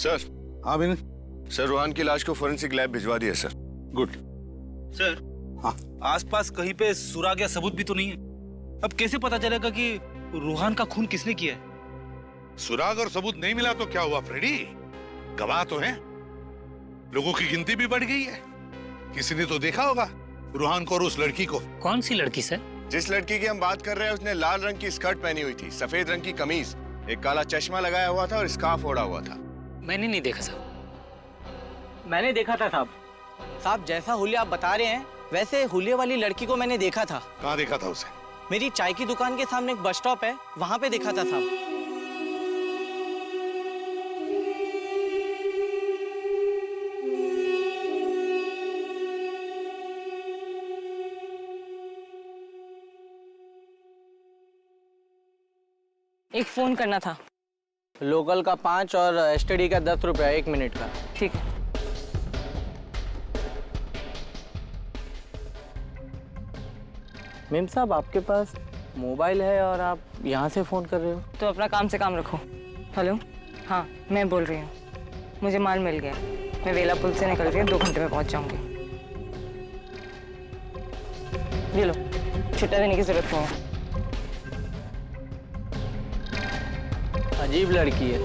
Sir. हाँ विनय। Sir, Rohan की लाश को फोरेंसिक लैब भिजवा दिया सर। गुड। सर, हाँ। आसपास कहीं पे सुराग या सबूत भी तो नहीं है। अब कैसे पता चलेगा कि रोहन का खून किसने किया है? सुराग और सबूत नहीं मिला तो क्या हुआ फ्रेडी? गवाह तो हैं। लोगों की गिनती भी बढ़ गई है। किसी ने तो देखा होगा रोहन को और उस लड़की को। कौन सी लड़की सर? जिस लड़की की हम बात कर रहे हैं उसने लाल रंग की स्कर्ट पहनी हुई थी, सफेद रंग की कमीज, एक काला चश्मा लगाया हुआ था और स्कार्फ ओढ़ा हुआ था। मैंने नहीं देखा साहब। मैंने देखा था साहब। साहब, जैसा हुलिया आप बता रहे हैं वैसे हुलिया वाली लड़की को मैंने देखा था। कहाँ देखा था उसे? मेरी चाय की दुकान के सामने एक बस स्टॉप है, वहां पे देखा था साहब। एक फोन करना था। लोकल का 5 और एसटीडी का 10 रुपया 1 मिनट का। ठीक है। मेम साहब, आपके पास मोबाइल है और आप यहाँ से फोन कर रहे हो? तो अपना काम से काम रखो। हेलो, हाँ मैं बोल रही हूँ। मुझे माल मिल गया। मैं वेला पुल से निकल के 2 घंटे में पहुँच जाऊँगी। ये लो, छुट्टा देने की जरूरत नहीं है। अजीब लड़की है।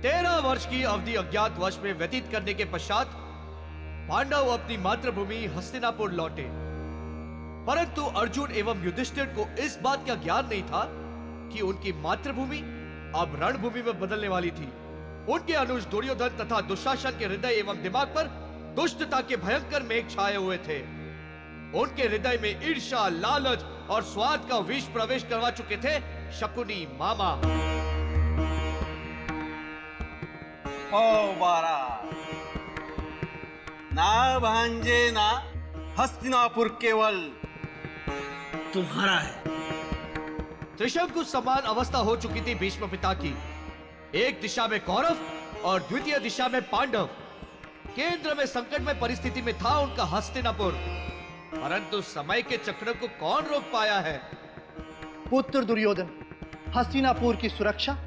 तेरह वर्ष की अवधि अज्ञातवास में व्यतीत करने के पश्चात पांडव अपनी मातृभूमि हस्तिनापुर लौटे, परंतु अर्जुन एवं युधिष्ठिर को इस बात का ज्ञान नहीं था कि उनकी मातृभूमि अब रणभूमि में बदलने वाली थी। उनके अनुज दुर्योधन तथा दुशासन के हृदय एवं दिमाग पर दुष्टता के भयंकर मेघ छाए हुए थे। उनके हृदय में ईर्ष्या, लालच और स्वार्थ का विष प्रवेश करवा चुके थे शकुनी मामा। ओ बारा ना भांजे ना, हस्तिनापुर केवल तुम्हारा है। त्रिशंकु समान अवस्था हो चुकी थी भीष्म पिता की। एक दिशा में कौरव और द्वितीय दिशा में पांडव। केंद्र में संकटमय परिस्थिति में था उनका हस्तिनापुर, परंतु समय के चक्र को कौन रोक पाया है? पुत्र दुर्योधन, हस्तिनापुर की सुरक्षा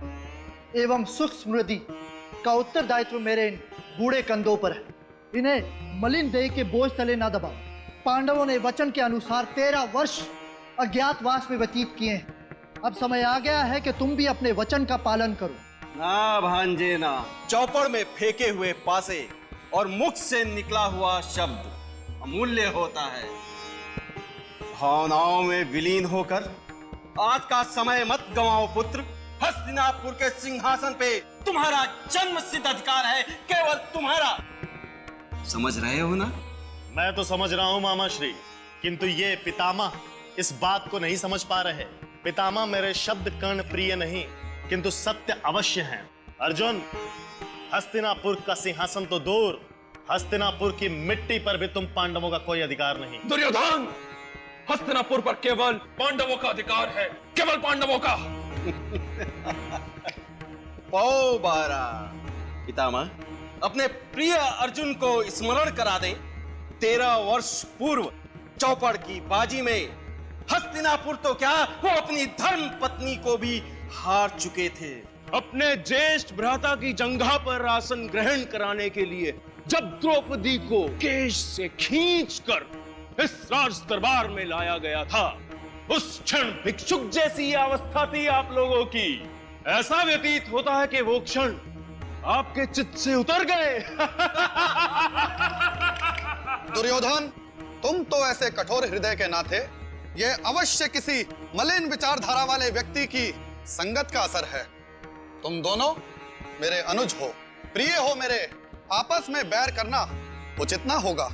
एवं सुख समृद्धि का उत्तरदायित्व मेरे इन बूढ़े कंधों पर है। इन्हें मलिन देह के बोझ तले ना दबाओ। पांडवों ने वचन के अनुसार 13 वर्ष अज्ञातवास में व्यतीत किए हैं। अब समय आ गया है कि तुम भी अपने वचन का पालन करो। ना भांजे ना, चौपड़ में फेंके हुए पासे और मुख से निकला हुआ शब्द अमूल्य होता है। भावनाओं में विलीन होकर आज का समय मत गंवाओ पुत्र। हस्तिनापुर के सिंहासन पे तुम्हारा जन्म सिद्ध अधिकार है, केवल तुम्हारा। समझ रहे हो ना? मैं तो समझ रहा हूं मामा श्री, किंतु ये पितामह इस बात को नहीं समझ पा रहे। पितामह, मेरे शब्द कर्ण प्रिय नहीं किंतु सत्य अवश्य हैं। अर्जुन, हस्तिनापुर का सिंहासन तो दूर, हस्तिनापुर की मिट्टी पर भी तुम पांडवों का कोई अधिकार नहीं। दुर्योधन, हस्तिनापुर पर केवल पांडवों का अधिकार है, केवल पांडवों का। पौ बारा पितामह, अपने प्रिय अर्जुन को स्मरण करा दें। 13 वर्ष पूर्व चौपड़ की बाजी में हस्तिनापुर तो क्या, वो अपनी धर्म पत्नी को भी हार चुके थे। अपने ज्येष्ठ भ्राता की जंघा पर आसन ग्रहण कराने के लिए जब द्रौपदी को केश से खींचकर इस राज दरबार में लाया गया था, उस क्षण भिक्षुक जैसी अवस्था थी आप लोगों की। ऐसा व्यतीत होता है कि वो क्षण आपके चित्त से उतर गए। दुर्योधन, तुम तो ऐसे कठोर हृदय के नाते ये अवश्य किसी मलिन विचारधारा वाले व्यक्ति की संगत का असर है। तुम दोनों मेरे अनुज हो, प्रिय हो मेरे। आपस में बैर करना उचित ना होगा।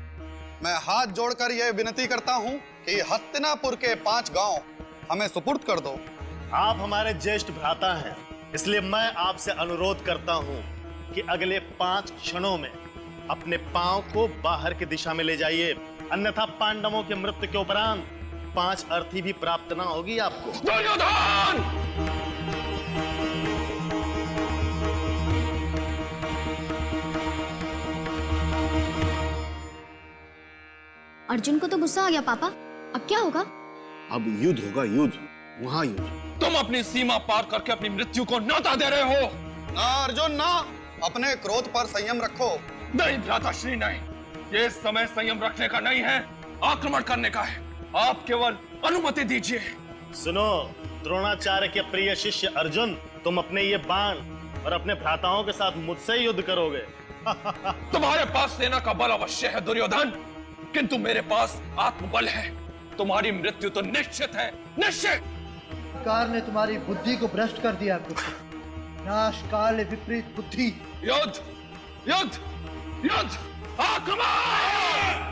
मैं हाथ जोड़कर यह विनती करता हूं कि हस्तिनापुर के 5 गांव हमें सुपुर्द कर दो। आप हमारे ज्येष्ठ भ्राता हैं, इसलिए मैं आपसे अनुरोध करता हूं कि अगले 5 क्षणों में अपने पांव को बाहर की दिशा में ले जाइए, अन्यथा पांडवों की मृत्यु के उपरांत 5 अर्थी भी प्राप्त ना होगी आपको। दुर्योधन! अर्जुन को तो गुस्सा आ गया पापा, अब क्या होगा? अब युद्ध होगा, युद्ध, महायुद्ध। तुम अपनी सीमा पार करके अपनी मृत्यु को न्योता दे रहे हो। ना अर्जुन ना, अपने क्रोध पर संयम रखो। नहीं भ्राताश्री नहीं, ये समय संयम रखने का नहीं है, आक्रमण करने का है। आप केवल अनुमति दीजिए। सुनो द्रोणाचार्य के प्रिय शिष्य अर्जुन, तुम अपने ये बाण और अपने भ्राताओं के साथ मुझसे युद्ध करोगे। तुम्हारे पास सेना का बल अवश्य है दुर्योधन, किंतु मेरे पास आत्मबल है। तुम्हारी मृत्यु तो निश्चित है, निश्चित। कार ने तुम्हारी बुद्धि को भ्रष्ट कर दिया पुत्र। नाश काल विपरीत बुद्धि। युद्ध, युद्ध, युद्ध, आक्रमण!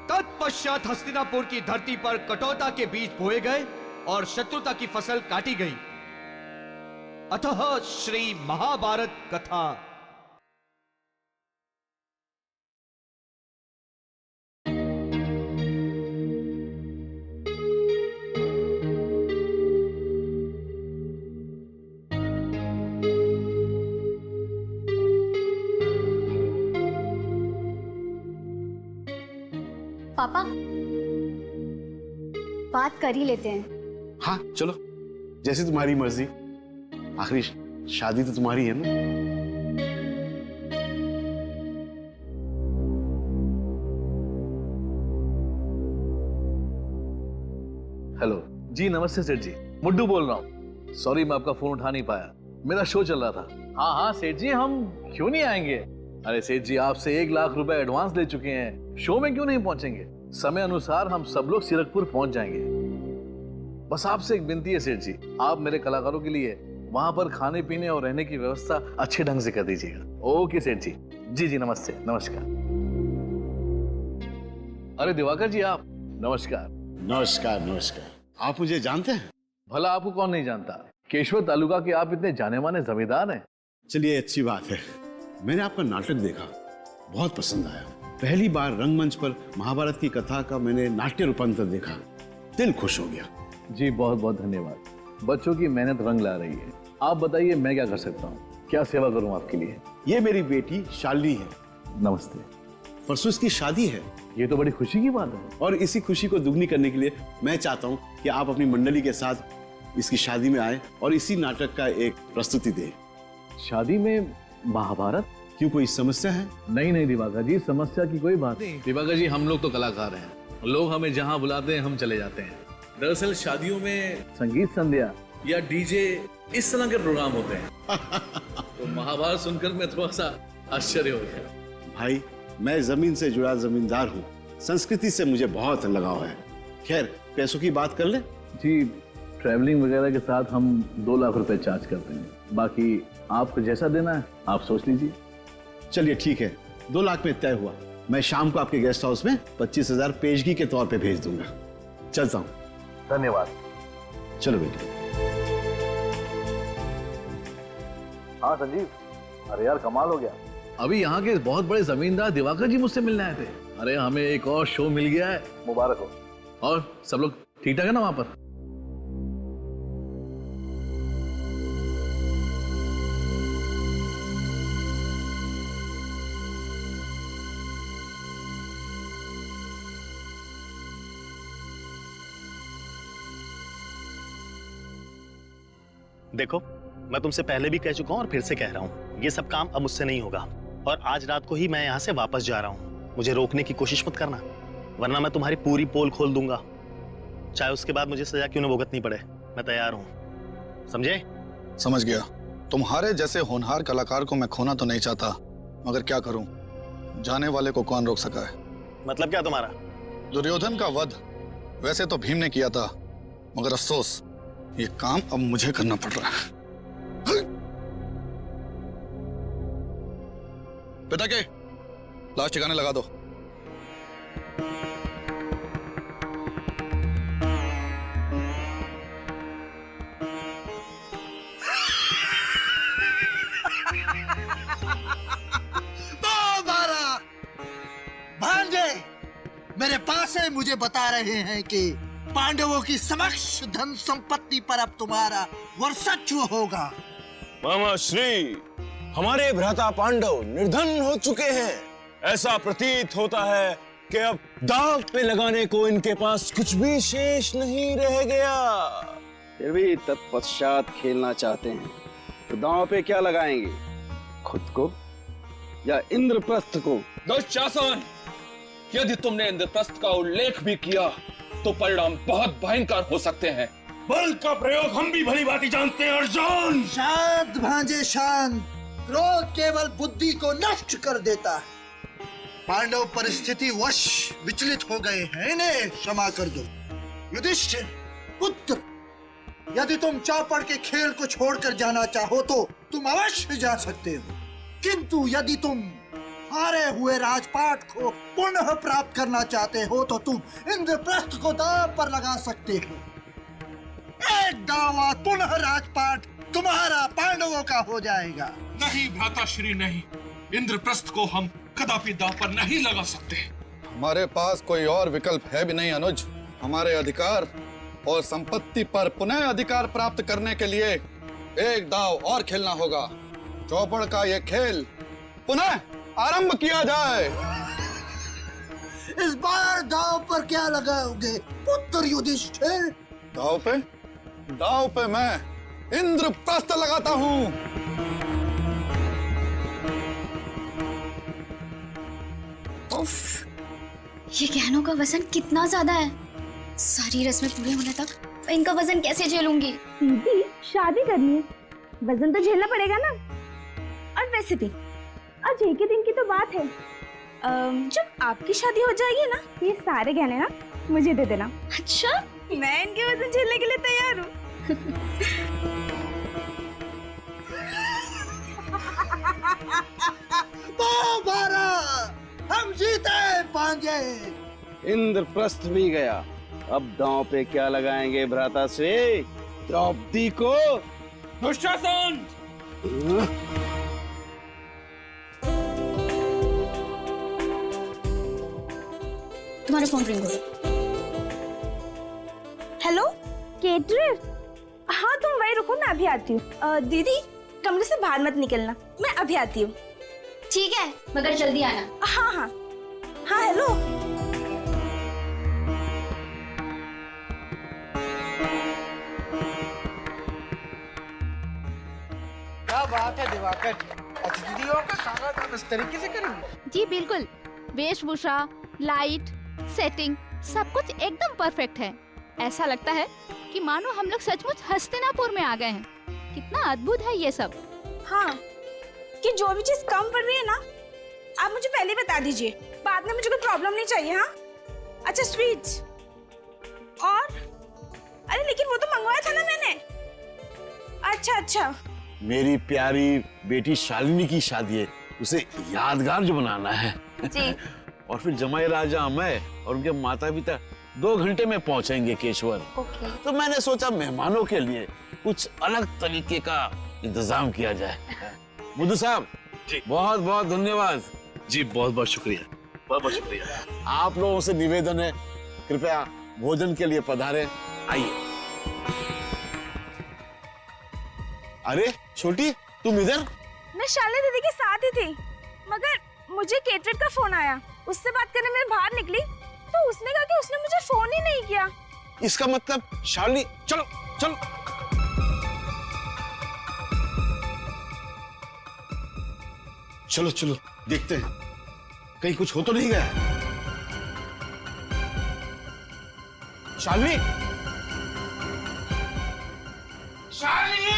तत्पश्चात हस्तिनापुर की धरती पर कटौता के बीज बोए गए और शत्रुता की फसल काटी गई। अतः श्री महाभारत कथा। पापा, बात कर ही लेते हैं। हाँ चलो, जैसी तुम्हारी मर्जी। आखिरी शादी तो तुम्हारी है ना। हेलो जी, नमस्ते सेठ जी, मुड्डू बोल रहा हूँ। सॉरी मैं आपका फोन उठा नहीं पाया, मेरा शो चल रहा था। हाँ हाँ सेठ जी, हम क्यों नहीं आएंगे? अरे सेठ जी, आपसे 1 लाख रुपए एडवांस ले चुके हैं, शो में क्यों नहीं पहुंचेंगे? समय अनुसार हम सब लोग सीरकपुर पहुंच जाएंगे। बस आपसे एक विनती है सेठ जी, आप मेरे कलाकारों के लिए वहां पर खाने पीने और रहने की व्यवस्था अच्छे ढंग से कर दीजिएगा। ओके सेठ जी। जी जी नमस्ते, नमस्कार। अरे दिवाकर जी आप, नमस्कार। नमस्कार नमस्कार। आप मुझे जानते हैं? भला आपको कौन नहीं जानता, केशवर तालुका के आप इतने जाने माने जमींदार हैं। चलिए अच्छी बात है, मैंने आपका नाटक देखा, बहुत पसंद आया। पहली बार रंगमंच पर महाभारत की कथा का मैंने नाट्य रूपांतर देखा, दिल खुश हो गया। जी बहुत बहुत धन्यवाद। बच्चों की मेहनत रंग ला रही है। आप बताइए मैं क्या कर सकता हूँ, क्या सेवा करूँ आपके लिए? ये मेरी बेटी शालिनी है। नमस्ते। परसों इसकी शादी है। ये तो बड़ी खुशी की बात है। और इसी खुशी को दुगनी करने के लिए मैं चाहता हूँ कि आप अपनी मंडली के साथ इसकी शादी में आए और इसी नाटक का एक प्रस्तुति दें। शादी में महाभारत? क्यों, कोई समस्या है? नहीं नहीं दिवाकर जी, समस्या की कोई बात नहीं। दिवाकर जी, हम लोग तो कलाकार हैं, लोग हमें जहाँ बुलाते हैं हम चले जाते हैं। दरअसल शादियों में संगीत संध्या या डीजे इस तरह के प्रोग्राम होते हैं। तो महाभारत सुनकर मैं थोड़ा सा आश्चर्य हो गया। भाई मैं जमीन से जुड़ा जमींदार हूँ, संस्कृति से मुझे बहुत लगाव है। खैर पैसों की बात कर ले। जी ट्रैवलिंग वगैरह के साथ हम 2 लाख रुपए चार्ज करते हैं, बाकी आपको जैसा देना है आप सोच लीजिए। चलिए ठीक है, 2 लाख में तय हुआ। मैं शाम को आपके गेस्ट हाउस में 25,000 पेशगी के तौर पे भेज दूंगा। चलता हूँ। धन्यवाद। चलो बेटी। हाँ संजीव, अरे यार कमाल हो गया, अभी यहाँ के बहुत बड़े जमींदार दिवाकर जी मुझसे मिलने आए थे। अरे हमें एक और शो मिल गया है, मुबारक हो। और सब लोग ठीक ठाक है ना वहां पर? देखो मैं तुमसे पहले भी कह चुका हूं और फिर से कह रहा हूं, ये सब काम अब मुझसे नहीं होगा। और आज रात को ही मैं यहां से वापस जा रहा हूं। मुझे रोकने की कोशिश मत करना, वरना मैं तुम्हारी पूरी पोल खोल दूंगा, चाहे उसके बाद मुझे सजा क्यों न भुगतनी पड़े। मैं तैयार हूं, समझे? समझ गया। तुम्हारे जैसे होनहार कलाकार को मैं खोना तो नहीं चाहता, मगर क्या करूं, जाने वाले को कौन रोक सका है। मतलब क्या तुम्हारा? दुर्योधन का वध वैसे तो भीम ने किया था, मगर अफसोस ये काम अब मुझे करना पड़ रहा है। बेटा के लाश ठिकाने लगा दो। भांजे मेरे पास है, मुझे बता रहे हैं कि पांडवों की समक्ष धन संपत्ति पर अब तुम्हारा वर्चस्व होगा। मामा श्री, हमारे भ्राता पांडव निर्धन हो चुके हैं। ऐसा प्रतीत होता है कि अब दांव पे लगाने को इनके पास कुछ भी शेष नहीं रह गया। फिर भी तत्पश्चात खेलना चाहते हैं तो दांव पे क्या लगाएंगे, खुद को या इंद्रप्रस्थ को? दुशासन, यदि तुमने इंद्रप्रस्थ का उल्लेख भी किया तो परिणाम बहुत भयंकर हो सकते हैं। बल का प्रयोग हम भी भली भांति जानते हैं अर्जुन। शांत भांजे शांत, क्रोध केवल बुद्धि को नष्ट कर देता है। पांडव परिस्थिति वश विचलित हो गए हैं, इन्हें क्षमा कर दो। युधिष्ठिर पुत्र, यदि तुम चौपड़ के खेल को छोड़कर जाना चाहो तो तुम अवश्य जा सकते हो, किंतु यदि तुम हारे हुए राजपाट को पुनः प्राप्त करना चाहते हो तो तुम इंद्रप्रस्थ को दांव पर लगा सकते हो। एक दावा पुनः राजपाट तुम्हारा पांडवों का हो जाएगा। नहीं भ्राताश्री नहीं, इंद्रप्रस्थ को हम कदापि दांव पर नहीं लगा सकते। हमारे पास कोई और विकल्प है भी नहीं अनुज। हमारे अधिकार और संपत्ति पर पुनः अधिकार प्राप्त करने के लिए एक दाव और खेलना होगा। चौपड़ का ये खेल पुनः आरंभ किया जाए। इस बार दाव पर क्या लगाओगे पुत्र युधिष्ठिर? दाव पे मैं इंद्रप्रस्थ लगाता हूँ। ये गहनों का वजन कितना ज्यादा है। सारी रस्में पूरे होने तक मैं इनका वजन कैसे झेलूंगी? दीदी, शादी करनी है, वजन तो झेलना पड़ेगा ना। और वैसे भी आज एक ही दिन की तो बात है। जब आपकी शादी हो जाएगी ना, ये सारे गहने ना मुझे दे देना। अच्छा, मैं इनके वजन झेलने के लिए तैयार हूँ। हम जीते पांजे। इंद्रप्रस्थ भी गया, अब दांव पे क्या लगाएंगे भ्राताश्री? द्रौपदी को? दुशासन, तुम्हारा फोन रिंग हो रहा। हेलो केटरर, हाँ तुम वही रुको, मैं अभी आती हूँ। दीदी कमरे से बाहर मत निकलना, मैं अभी आती हूँ। ठीक है, मगर जल्दी आना। हाँ हाँ हाँ। हेलो, क्या बात है दिवाकर, अतिथियों का स्वागत हम इस तरीके से करेंगे? जी बिल्कुल, वेशभूषा, लाइट, सेटिंग सब कुछ एकदम परफेक्ट है। ऐसा लगता है कि मानो हम लोग सचमुच हस्तिनापुर में आ गए हैं। कितना अद्भुत है ये सब। हाँ, कि जो भी चीज कम पड़ रही है ना, आप मुझे पहले बता दीजिए, बाद में मुझे कोई प्रॉब्लम नहीं चाहिए। हाँ अच्छा, स्वीट्स और अरे लेकिन वो तो मंगवाया था ना मैंने। अच्छा अच्छा, मेरी प्यारी बेटी शालिनी की शादी है, उसे यादगार जो बनाना है जी। और फिर जमाई राजा मैं और उनके माता पिता 2 घंटे में पहुंचेंगे केशवर। तो मैंने सोचा मेहमानों के लिए कुछ अलग तरीके का इंतजाम किया जाए। मुद्दू साहब जी, बहुत बहुत धन्यवाद जी। बहुत बहुत शुक्रिया, बहुत बहुत शुक्रिया। आप लोगों से निवेदन है, कृपया भोजन के लिए पधारें। आइए। अरे छोटी, तुम इधर? मैं शालिनी दीदी के साथ ही थी, मगर मुझे केटरर का फोन आया। उससे बात करने मैं बाहर निकली तो उसने कहा कि उसने मुझे फोन ही नहीं किया। इसका मतलब शालिनी, चलो चलो। चलो चलो देखते हैं, कहीं कुछ हो तो नहीं गया। शालिनी, शालिनी!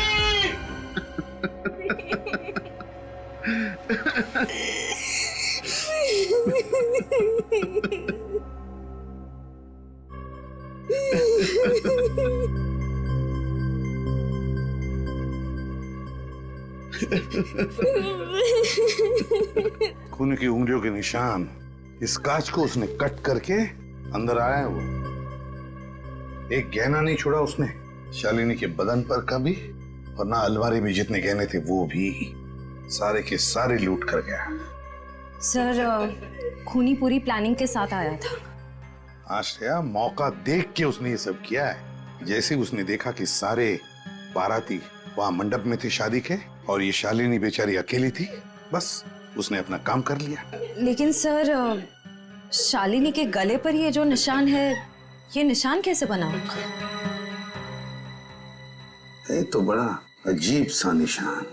खून की उंगलियों के निशान, इस कांच को उसने कट करके अंदर आया है। वो एक गहना नहीं छोड़ा उसने शालिनी के बदन पर का भी, और ना अलमारी में जितने गहने थे वो भी, सारे के सारे लूट कर गया। सर, खूनी पूरी प्लानिंग के साथ आया था। आश्रया, मौका देख के उसने ये सब किया है। जैसे उसने देखा कि सारे बाराती वहां मंडप में थे शादी के, और ये शालिनी बेचारी अकेली थी, बस उसने अपना काम कर लिया। लेकिन सर, शालिनी के गले पर ये जो निशान है, ये निशान कैसे बना होगा? ये तो बड़ा अजीब सा निशान।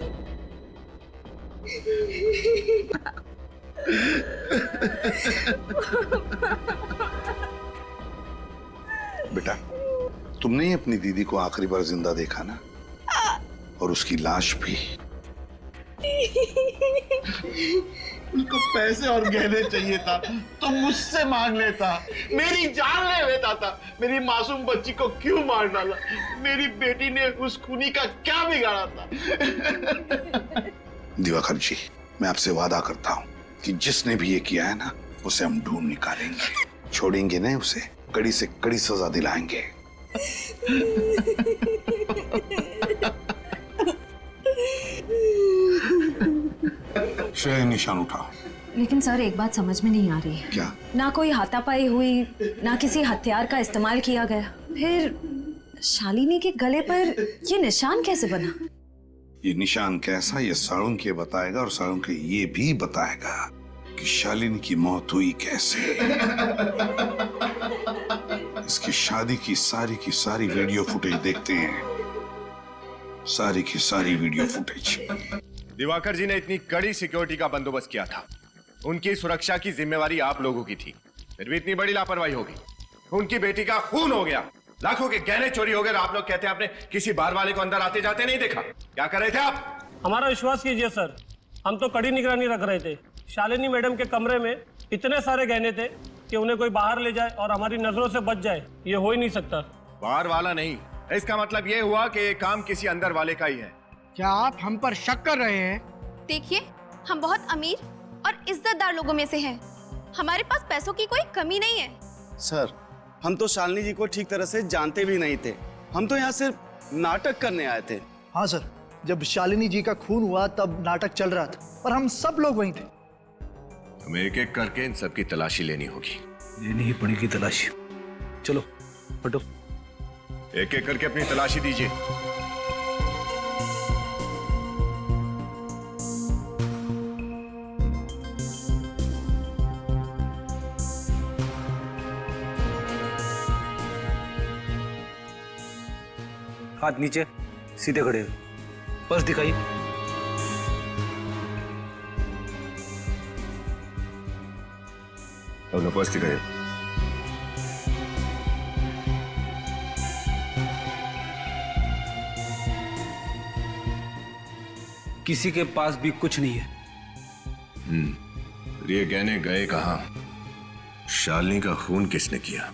बेटा, तुमने ही अपनी दीदी को आखिरी बार जिंदा देखा ना, और उसकी लाश भी। उसको पैसे और गहने चाहिए था तो मुझसे मांग लेता, मेरी जान ले लेता था। मेरी मासूम बच्ची को क्यों मार डाला? मेरी बेटी ने उस खूनी का क्या बिगाड़ा था? दिवाकर जी, मैं आपसे वादा करता हूँ कि जिसने भी ये किया है ना, उसे हम ढूंढ निकालेंगे, छोड़ेंगे नहीं उसे, कड़ी से कड़ी सजा दिलाएंगे। श्रेय, निशान उठाओ। लेकिन सर, एक बात समझ में नहीं आ रही है। क्या? ना कोई हाथापाई हुई, ना किसी हथियार का इस्तेमाल किया गया, फिर शालिनी के गले पर ये निशान कैसे बना? ये निशान कैसा, ये साळुंके ये बताएगा, और साळुंके ये भी बताएगा कि शालिनी की मौत हुई कैसे। इसकी शादी की सारी वीडियो फुटेज देखते हैं, सारी की सारी वीडियो फुटेज। दिवाकर जी ने इतनी कड़ी सिक्योरिटी का बंदोबस्त किया था, उनकी सुरक्षा की जिम्मेवारी आप लोगों की थी, फिर भी इतनी बड़ी लापरवाही होगी। उनकी बेटी का खून हो गया, लाखों के गहने चोरी हो गए, आप लोग कहते हैं आपने किसी बार वाले को अंदर आते जाते नहीं देखा। क्या कर रहे थे आप? हमारा विश्वास कीजिए सर, हम तो कड़ी निगरानी रख रहे थे। शालिनी मैडम के कमरे में इतने सारे गहने थे कि उन्हें कोई बाहर ले जाए और हमारी नजरों से बच जाए, ये हो ही नहीं सकता। बाहर वाला नहीं, इसका मतलब ये हुआ कि ये काम किसी अंदर वाले का ही है। क्या आप हम पर शक कर रहे हैं? देखिए, हम बहुत अमीर और इज्जतदार लोगों में से हैं। हमारे पास पैसों की कोई कमी नहीं है। सर, हम तो शालिनी जी को ठीक तरह से जानते भी नहीं थे, हम तो यहाँ सिर्फ नाटक करने आए थे। हाँ सर, जब शालिनी जी का खून हुआ तब नाटक चल रहा था और हम सब लोग वहीं थे। हमें एक एक करके इन सबकी तलाशी लेनी होगी। लेनी ही पड़ेगी तलाशी। चलो हटो, एक एक करके अपनी तलाशी दीजिए। हाथ नीचे, सीधे खड़े, पर्स दिखाइए। अपना पर्स दिखाइए। किसी के पास भी कुछ नहीं है। ये गहने गए कहाँ? शालिनी का खून किसने किया?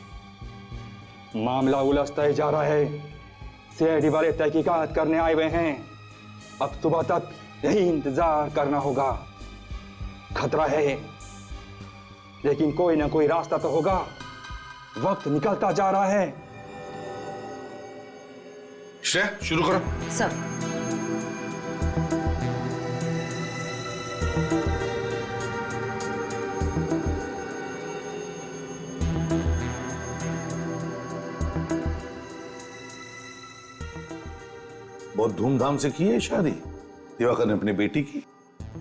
मामला उलझता ही जा रहा है। सीआईडी वाले तहकीकात करने आए हुए हैं। अब सुबह तक यही इंतजार करना होगा। खतरा है, लेकिन कोई ना कोई रास्ता तो होगा। वक्त निकलता जा रहा है। श्रेय, शुरू करो। सर, बहुत धूमधाम से की है शादी दिवाकर ने अपनी बेटी की।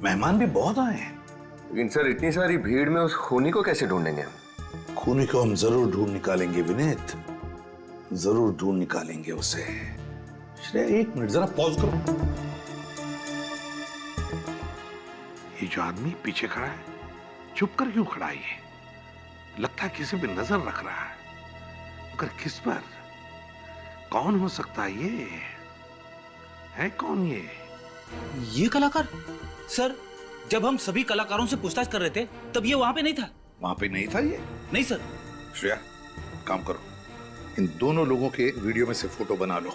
मेहमान भी बहुत आए हैं। लेकिन सर, इतनी सारी भीड़ में उस खूनी को कैसे ढूंढेंगे? खूनी को हम जरूर ढूंढ निकालेंगे विनीत, जरूर ढूंढ निकालेंगे उसे। श्रेया, एक मिनट जरा पॉज करो। ये जो आदमी पीछे खड़ा है, चुप कर क्यों खड़ा है? ये लगता है किसी पे नजर रख रहा है, मगर किस पर? कौन हो सकता है ये? है कौन ये कलाकार? सर, जब हम सभी कलाकारों से पूछताछ कर रहे थे तब ये वहां पे नहीं था। वहां पे नहीं था ये? नहीं सर। श्रेया, काम करो, इन दोनों लोगों के वीडियो में से फोटो बना लो।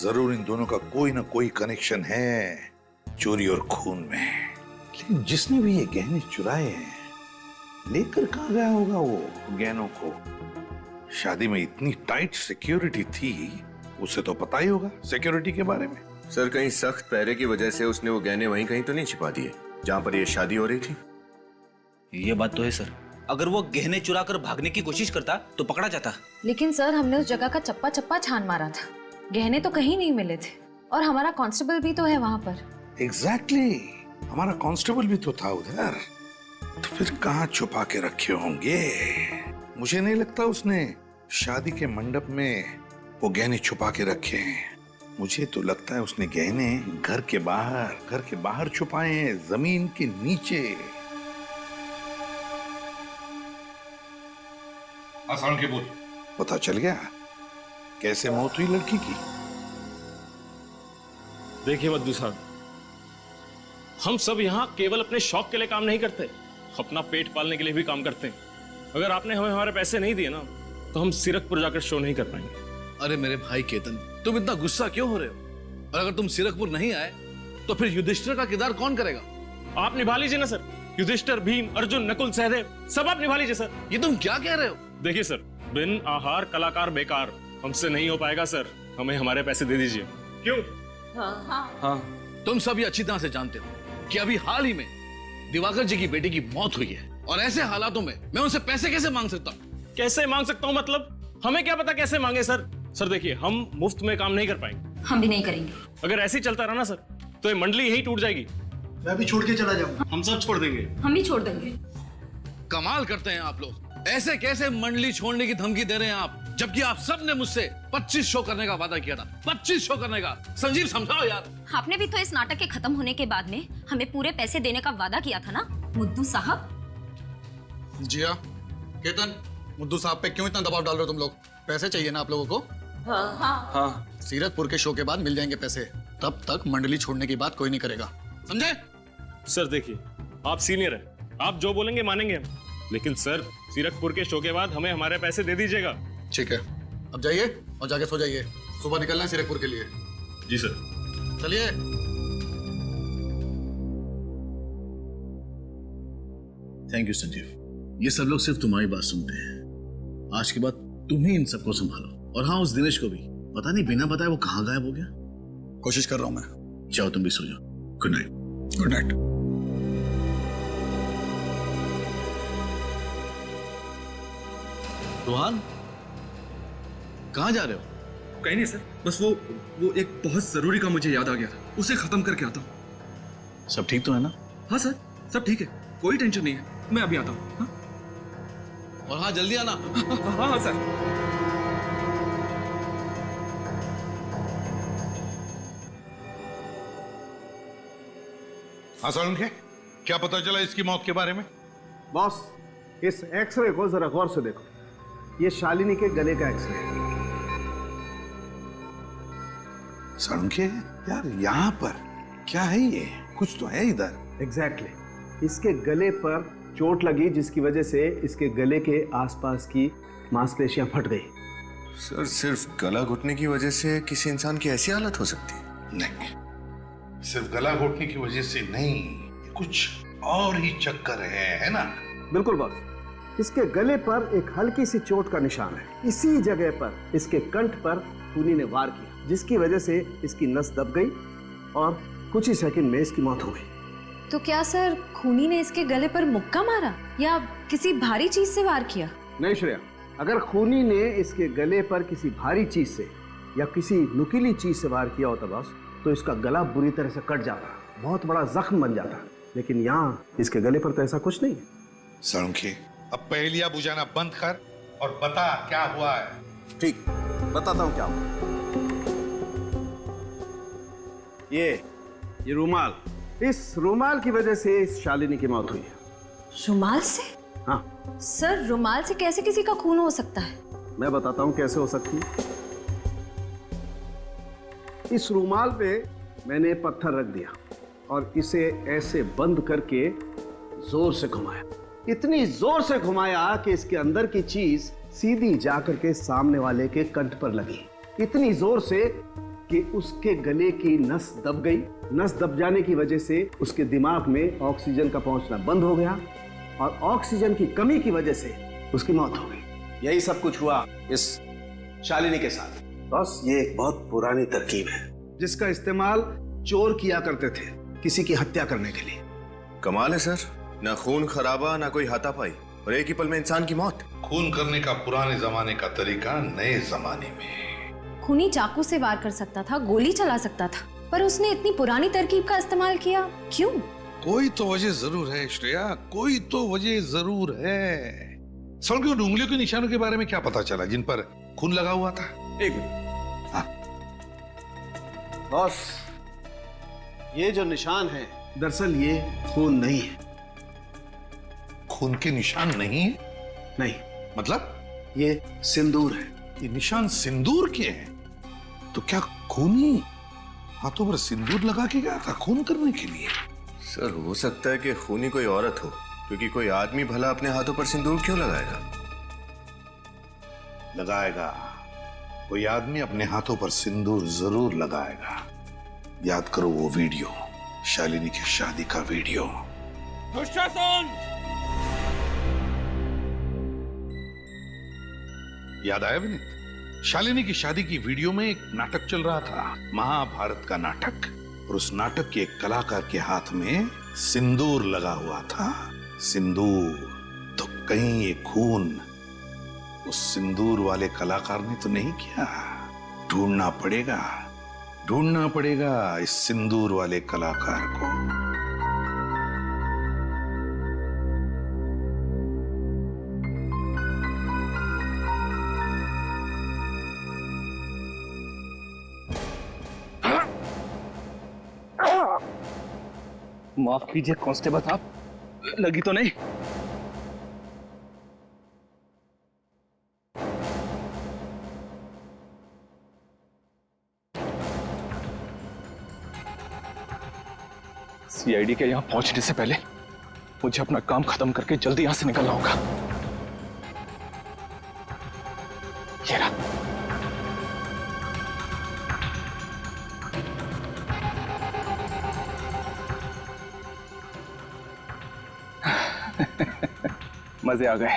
जरूर इन दोनों का कोई ना कोई कनेक्शन है चोरी और खून में। लेकिन जिसने भी ये गहने चुराए हैं, लेकर कहां गया होगा वो गहनों को? शादी में इतनी टाइट सिक्योरिटी थी, उसे तो पता ही होगा सिक्योरिटी के बारे में। सर, कहीं सख्त पहरे की वजह से उसने वो गहने वहीं कहीं तो नहीं छिपा दिए जहां पर ये शादी हो रही थी? ये बात तो है सर। अगर वो गहने चुरा कर भागने की कोशिश करता तो पकड़ा जाता। लेकिन सर, हमने उस जगह का चप्पा चप्पा छान मारा था, गहने तो कहीं नहीं मिले थे, और हमारा कांस्टेबल भी तो है वहां पर। एग्जैक्टली, हमारा कांस्टेबल भी तो था उधर। तो फिर कहाँ छुपा के रखे होंगे? मुझे नहीं लगता उसने शादी के मंडप में वो गहने छुपा के रखे हैं। मुझे तो लगता है उसने गहने घर के बाहर छुपाए हैं, जमीन के नीचे। आसान के बोल, पता चल गया कैसे मौत हुई लड़की की? देखिए मद्दू साहब, हम सब यहाँ केवल अपने शौक के लिए काम नहीं करते, अपना पेट पालने के लिए भी काम करते हैं। अगर आपने हमें हमारे पैसे नहीं दिए ना, तो हम सीरकपुर जाकर शो नहीं कर पाएंगे। अरे मेरे भाई केतन, तुम इतना गुस्सा क्यों हो रहे हो? और अगर तुम सीरकपुर नहीं आए तो फिर युधिष्ठिर का किरदार कौन करेगा? आप निभा लीजिए ना सर। युधिष्ठिर, भीम, अर्जुन, नकुल, सहदेव सब आप निभा लीजिए सर। ये तुम क्या कह रहे हो? देखिए सर, बिन आहार कलाकार बेकार, हमसे नहीं हो पाएगा सर। हमें हमारे पैसे दे दीजिए। क्यों? हाँ, तुम सभी अच्छी तरह से जानते हो कि अभी हाल ही में दिवाकर जी की बेटी की मौत हुई है, और ऐसे हालातों में मैं उनसे पैसे कैसे मांग सकता हूँ? कैसे मांग सकता हूँ मतलब? हमें क्या पता कैसे मांगे सर। सर देखिए, हम मुफ्त में काम नहीं कर पाएंगे। हम भी नहीं करेंगे। अगर ऐसे ही चलता रहा ना सर, तो ये मंडली यही टूट जाएगी। मैं भी छोड़ के चला जाऊंगा। हम सब छोड़ देंगे। हम भी छोड़ देंगे। कमाल करते हैं आप लोग। ऐसे कैसे मंडली छोड़ने की धमकी दे रहे हैं आप, जबकि आप सब ने मुझसे 25 शो करने का वादा किया था। 25 शो करने का। संजीव, समझाओ यार। आपने भी तो इस नाटक के खत्म होने के बाद में हमें पूरे पैसे देने का वादा किया था ना मुद्दू साहब? जिया, केतन, मुद्दू साहब पे क्यों इतना दबाव डाल रहे हो तुम लोग? पैसे चाहिए ना आप लोगों को? हाँ। सीरतपुर के शो के बाद मिल जाएंगे पैसे, तब तक मंडली छोड़ने की बात कोई नहीं करेगा, समझे? सर देखिए, आप सीनियर हैं, आप जो बोलेंगे मानेंगे हम। लेकिन सर, सीरतपुर के शो के बाद हमें हमारे पैसे दे दीजिएगा। ठीक है, अब जाइए और जाके सो जाइए। सुबह निकलना है सीरतपुर के लिए। जी सर। चलिए। Thank you Sanjeev. ये सब लोग सिर्फ तुम्हारी बात सुनते हैं। आज के बाद तुम ही इन सबको संभालो। और हाँ, उस दिनेश को भी पता नहीं बिना बताए वो कहाँ गायब हो गया। कोशिश कर रहा हूं मैं। जाओ तुम भी सो जाओ। Good night. Good night. Rohan, कहाँ जा रहे हो? कहीं नहीं सर, बस वो एक बहुत जरूरी काम मुझे याद आ गया था, उसे खत्म करके आता हूँ। सब ठीक तो है ना? हाँ सर, सब ठीक है, कोई टेंशन नहीं है। मैं अभी आता हूँ। हाँ? और हाँ, जल्दी आना। हाँ सर। हाँ सर, क्या पता चला इसकी मौत के बारे में? बॉस, इस एक्सरे को जरा गौर से देखो। ये शालिनी के गले का एक्सरे है। सड़के यार, यहाँ पर क्या है? ये कुछ तो है इधर। एग्जैक्टली। इसके गले पर चोट लगी, जिसकी वजह से इसके गले के आसपास की मांसपेशियां फट गई। सर, सिर्फ गला घुटने की वजह से किसी इंसान की ऐसी हालत हो सकती है? नहीं, सिर्फ गला घोटने की वजह से नहीं, कुछ और ही चक्कर है ना? बिल्कुल बॉस। इसके गले पर एक हल्की सी चोट का निशान है। इसी जगह पर इसके कंठ पर खूनी ने वार किया, जिसकी वजह से इसकी नस दब गई और कुछ ही सेकंड में इसकी मौत हो गई। तो क्या सर खूनी ने इसके गले पर मुक्का मारा या किसी भारी चीज से वार किया? नहीं श्रेया, अगर खूनी ने इसके गले पर किसी भारी चीज से या किसी नुकीली चीज से वार किया होता बॉस, तो इसका गला बुरी तरह से कट जाता, बहुत बड़ा जख्म बन जाता। लेकिन यहाँ इसके गले पर तो ऐसा कुछ नहीं है। सड़के, अब पहेलियां बुझाना बंद कर और बता क्या हुआ है। ठीक, बताता हूँ क्या हुआ। ये रूमाल, इस रूमाल की वजह से इस शालिनी की मौत हुई है। रुमाल से? हाँ। सर, रुमाल से कैसे किसी का खून हो सकता है? मैं बताता हूँ कैसे हो सकती है। इस रूमाल पे मैंने पत्थर रख दिया और इसे ऐसे बंद करके जोर से घुमाया। इतनी जोर से घुमाया कि इसके अंदर की चीज सीधी जाकर के सामने वाले के कंठ पर लगी। इतनी जोर से कि उसके गले की नस दब गई। नस दब जाने की वजह से उसके दिमाग में ऑक्सीजन का पहुंचना बंद हो गया और ऑक्सीजन की कमी की वजह से उसकी मौत हो गई। यही सब कुछ हुआ इस शालिनी के साथ। बस ये एक बहुत पुरानी तरकीब है जिसका इस्तेमाल चोर किया करते थे किसी की हत्या करने के लिए। कमाल है सर, ना खून खराबा ना कोई हाथापाई और एक ही पल में इंसान की मौत। खून करने का पुराने जमाने का तरीका नए जमाने में। खूनी चाकू से वार कर सकता था, गोली चला सकता था, पर उसने इतनी पुरानी तरकीब का इस्तेमाल किया, क्यों? कोई तो वजह जरूर है श्रेया, कोई तो वजह जरूर है। सर की उंगलियों के निशानों के बारे में क्या पता चला जिन पर खून लगा हुआ था? एक मिनट। बॉस, ये जो निशान है दरअसल ये खून नहीं है। खून के निशान नहीं है? नहीं। मतलब? ये सिंदूर है। ये निशान सिंदूर के हैं? तो क्या खूनी हाथों पर सिंदूर लगा के गया था खून करने के लिए? सर हो सकता है कि खूनी कोई औरत हो, क्योंकि कोई आदमी भला अपने हाथों पर सिंदूर क्यों लगाएगा? लगाएगा, कोई आदमी अपने हाथों पर सिंदूर जरूर लगाएगा। याद करो वो वीडियो, शालिनी की शादी का वीडियो। दुशासन! याद आया विनीत? शालिनी की शादी की वीडियो में एक नाटक चल रहा था, महाभारत का नाटक, और उस नाटक के एक कलाकार के हाथ में सिंदूर लगा हुआ था। सिंदूर। तो कहीं ये खून उस सिंदूर वाले कलाकार ने तो नहीं किया? ढूंढना पड़ेगा इस सिंदूर वाले कलाकार को। माफ कीजिए कांस्टेबल साहब, लगी तो नहीं? सीआईडी के यहां पहुंचने से पहले मुझे अपना काम खत्म करके जल्दी यहां से निकलना होगा। ये रहा। मजे आ गए,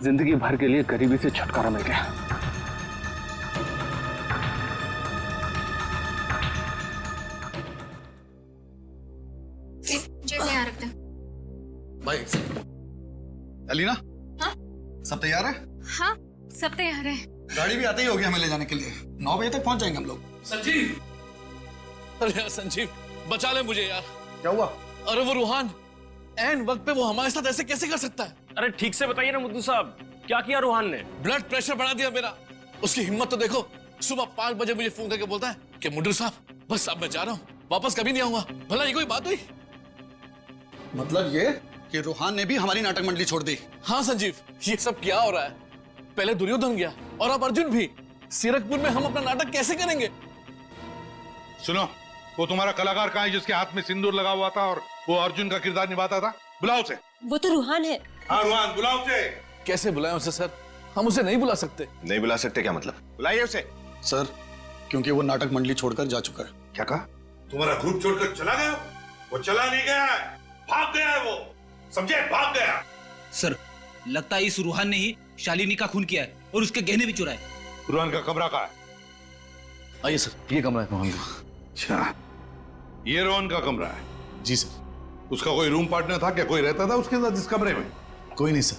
जिंदगी भर के लिए गरीबी से छुटकारा मिल गया। जैसे यहाँ रख दे। भाई अलीना, हाँ? सब तैयार है? हाँ, सब तैयार है। गाड़ी भी आते ही होगी हमें ले जाने के लिए। 9 बजे तक पहुंच जाएंगे हम लोग। संजीव, अरे यार संजीव, बचा ले मुझे यार। क्या हुआ? अरे वो रूहान एन वक्त पे वो हमारे साथ ऐसे कैसे कर सकता है? अरे ठीक से बताइए ना मुद्दू साहब, क्या किया रूहान ने? ब्लड प्रेशर बढ़ा दिया मेरा। उसकी हिम्मत तो देखो, सुबह 5 बजे मुझे फोन करके बोलता है कि मुद्दू साहब बस अब मैं जा रहा हूँ, वापस कभी नहीं आऊंगा। भला ये कोई बात हुई? मतलब ये कि रूहान ने भी हमारी नाटक मंडली छोड़ दी? हाँ संजीव, ये सब क्या हो रहा है? पहले दुर्योधन गया और अब अर्जुन भी। सीरकपुर में हम अपना नाटक कैसे करेंगे? सुनो, वो तुम्हारा कलाकार कहाँ है जिसके हाथ में सिंदूर लगा हुआ था और वो अर्जुन का किरदार निभाता था? बुलाओ उसे। वो तो रूहान है। हाँ रूहान, बुलाओ उसे। कैसे बुलाएं उसे सर? हम उसे नहीं बुला सकते। नहीं बुला सकते क्या मतलब? बुलाइए उसे। सर, क्योंकि वो नाटक मंडली छोड़कर जा चुका है। क्या कहा? तुम्हारा ग्रुप छोड़कर चला गया? वो चला नहीं गया है, भाग गया है वो, समझे? भाग गया। सर, लगता है इस रूहान ने ही शालिनी का खून किया है और उसके गहने भी चुराए। रूहान का कमरा कहाँ है? आइए सर, ये कमरा है रूहान का। अच्छा, ये रोहन का कमरा है? जी सर। उसका कोई रूम पार्टनर था क्या? कोई रहता था उसके साथ इस कमरे में? कोई नहीं सर,